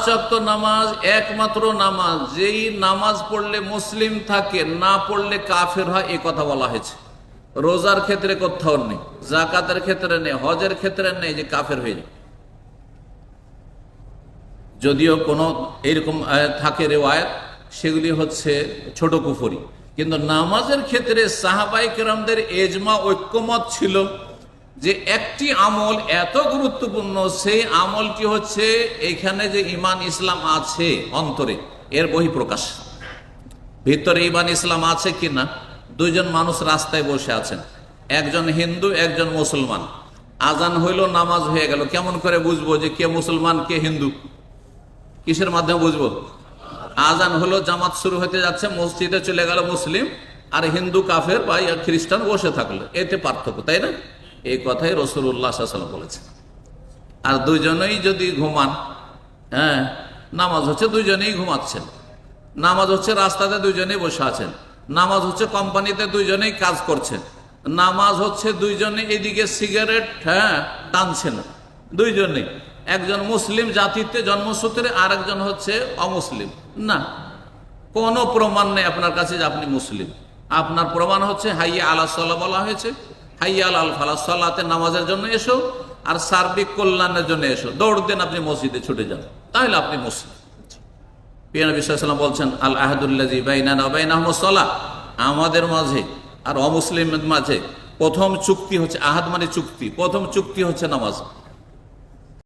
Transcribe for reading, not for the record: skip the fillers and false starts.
ওয়াক্ত নামাজ একমাত্র নামাজ, যেই নামাজ পড়লে মুসলিম থাকে, না পড়লে কাফের হয়, এই কথা বলা হয়েছে। রোজার ক্ষেত্রে কোথাও নেই, জাকাতের ক্ষেত্রে নেই, হজের ক্ষেত্রে নেই যে কাফের হয়ে যায়। যদিও কোনো এরকম থাকে রেওয়ায়াত, সেগুলি হচ্ছে ছোট কুফরি। কিন্তু নামাজের ক্ষেত্রে সাহাবায়ে কেরামদের এজমা ঐক্যমত ছিল যে একটি আমল এত গুরুত্বপূর্ণ, সেই আমলটি হচ্ছে এখানে যে ঈমান ইসলাম আছে অন্তরে, এর বহিঃপ্রকাশ। ভিতরে ঈমান ইসলাম আছে কিনা। দুইজন মানুষ রাস্তায় বসে আছেন, একজন হিন্দু একজন মুসলমান। আজান হইল, নামাজ হয়ে গেল, কেমন করে বুঝবো যে কে মুসলমান কে হিন্দু? কিসের মাধ্যমে বুঝবো? আজান হলো, জামাত শুরু হতে যাচ্ছে, মসজিদে চলে গেল মুসলিম, আর হিন্দু কাফের বা খ্রিস্টান বসে থাকলো, এতে পার্থক্য, তাই না? এই কথাই রাসূলুল্লাহ সাল্লাল্লাহু আলাইহি ওয়াসাল্লাম বলেছেন। আর দুইজনেই যদি ঘুমান, হ্যাঁ, নামাজ হচ্ছে দুইজনেই ঘুমাচ্ছেন, নামাজ হচ্ছে রাস্তাতে দুইজনেই বসে আছেন, নামাজ হচ্ছে কোম্পানিতে দুইজনেই কাজ করছেন, নামাজ হচ্ছে দুইজনে এদিকে সিগারেট টানছেন, দুইজনেই, একজন মুসলিম জাতিতে জন্মসূত্রে আর একজন হচ্ছে অমুসলিম, না কোনো প্রমাণ নেই আপনার কাছে যে আপনি মুসলিম। আপনার প্রমাণ হচ্ছে হাইয়া আলা সালাহ বলা হয়েছে, হাইয়া আল ফালাহ, সালাতে নামাজের জন্য এসো, আর সার্বিক কল্যাণের জন্য এসো, দৌড় দেন আপনি মসজিদে ছুটে যান, তাহলে আপনি মুসলিম। প্রিয় নবী সাল্লাল্লাহু আলাইহি ওয়াসাল্লাম বলছেন, আল আহাদুল্লাযী বাইনানা ওয়া বাইনাহুমুস সালাহ, আমাদের মাঝে আর অমুসলিমদের মাঝে প্রথম চুক্তি হচ্ছে, আহাদ মানে চুক্তি, প্রথম চুক্তি হচ্ছে নামাজ।